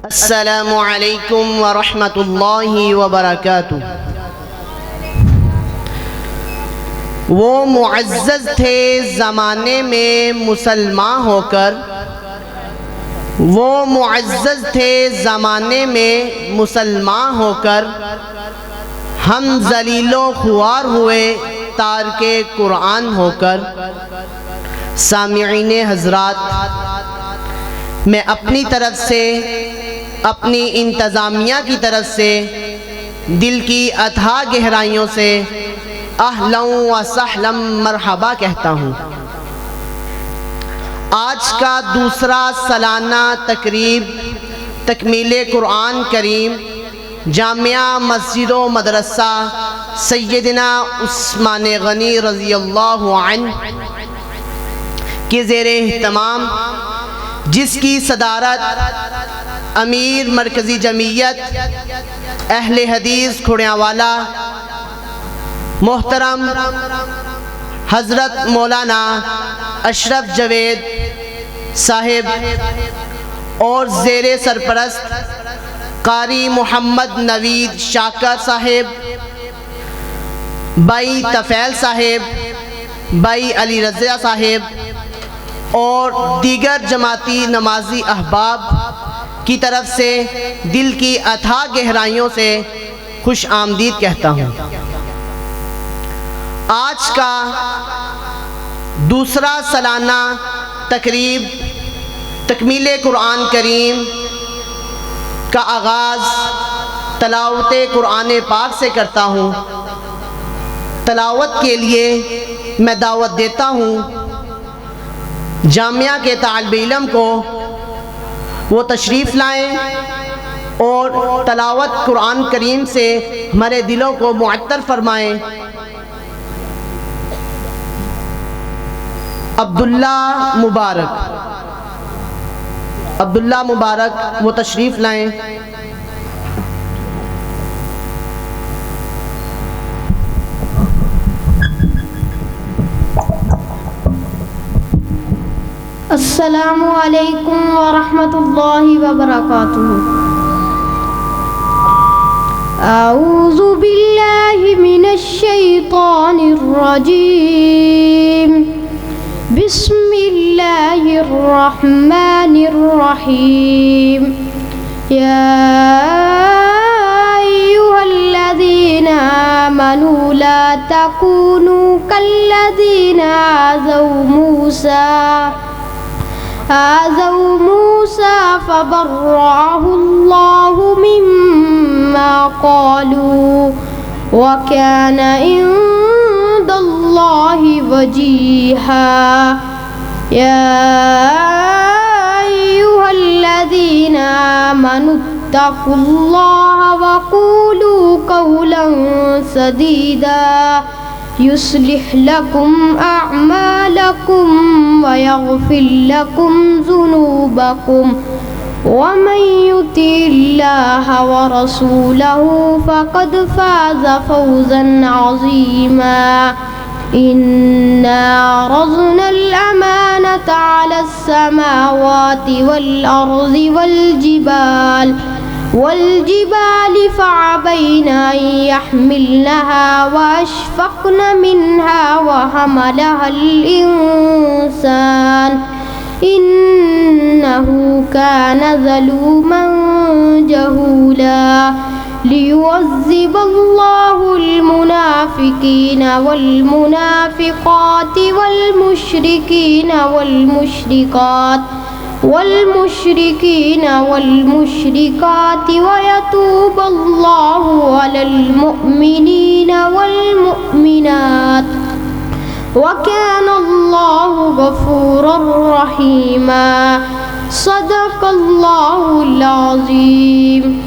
السلام علیکم ورحمۃ اللہ وبرکاتہ۔ وہ معزز تھے زمانے میں مسلمان ہو کر، وہ معزز تھے زمانے میں مسلمان ہو کر، ہم ذلیل و خوار ہوئے تارک قرآن ہو کر۔ سامعین حضرات، میں اپنی طرف سے، اپنی انتظامیہ کی طرف سے دل کی اتھاہ گہرائیوں سے اہلا و سہلا مرحبا کہتا ہوں۔ آج کا دوسرا سالانہ تقریب تکمیل قرآن کریم جامعہ مسجد و مدرسہ سیدنا عثمان غنی رضی اللہ عنہ کے زیر اہتمام، جس کی صدارت امیر مرکزی جمعیت اہل حدیث کھوڑیاوالا محترم حضرت مولانا اشرف جاوید صاحب اور زیر سرپرست قاری محمد نوید شاکر صاحب، بھائی طفیل صاحب، بھائی علی رضا صاحب اور دیگر جماعتی نمازی احباب کی طرف سے دل کی اتھاہ گہرائیوں سے خوش آمدید کہتا ہوں۔ آج کا دوسرا سالانہ تقریب تکمیل قرآن کریم کا آغاز تلاوت قرآن پاک سے کرتا ہوں۔ تلاوت کے لیے میں دعوت دیتا ہوں جامعہ کے طالب علم کو، وہ تشریف لائیں اور تلاوت قرآن کریم سے ہمارے دلوں کو معطر فرمائیں۔ عبداللہ مبارک وہ تشریف لائیں۔ السلام علیکم ورحمۃ اللہ وبرکاتہ۔ اعوذ باللہ من الشیطان الرجیم، بسم اللہ الرحمن الرحیم۔ یا ایھا الذین آمنوا لا تکونوا کالذین آذوا موسى فبرأه الله مما قالوا وكان عند الله وجيها۔ يا أيها الذين آمنوا اتقوا الله وقولوا قولا سديدا يصلح لكم أعمالكم ويغفر لكم ذنوبكم، ومن يطع الله ورسوله فقد فاز فوزا عظيما۔ إنا عرضنا الأمانة على السماوات والأرض والجبال فأبين أن يحملنها وأشفقن منها وحملها الإنسان إنه كان ظلوما جهولا۔ ليعذب الله المنافقين والمنافقات والمشركات ويتوب الله على المؤمنين والمؤمنات، وكان الله غفورا رحيما۔ صدق الله العظيم۔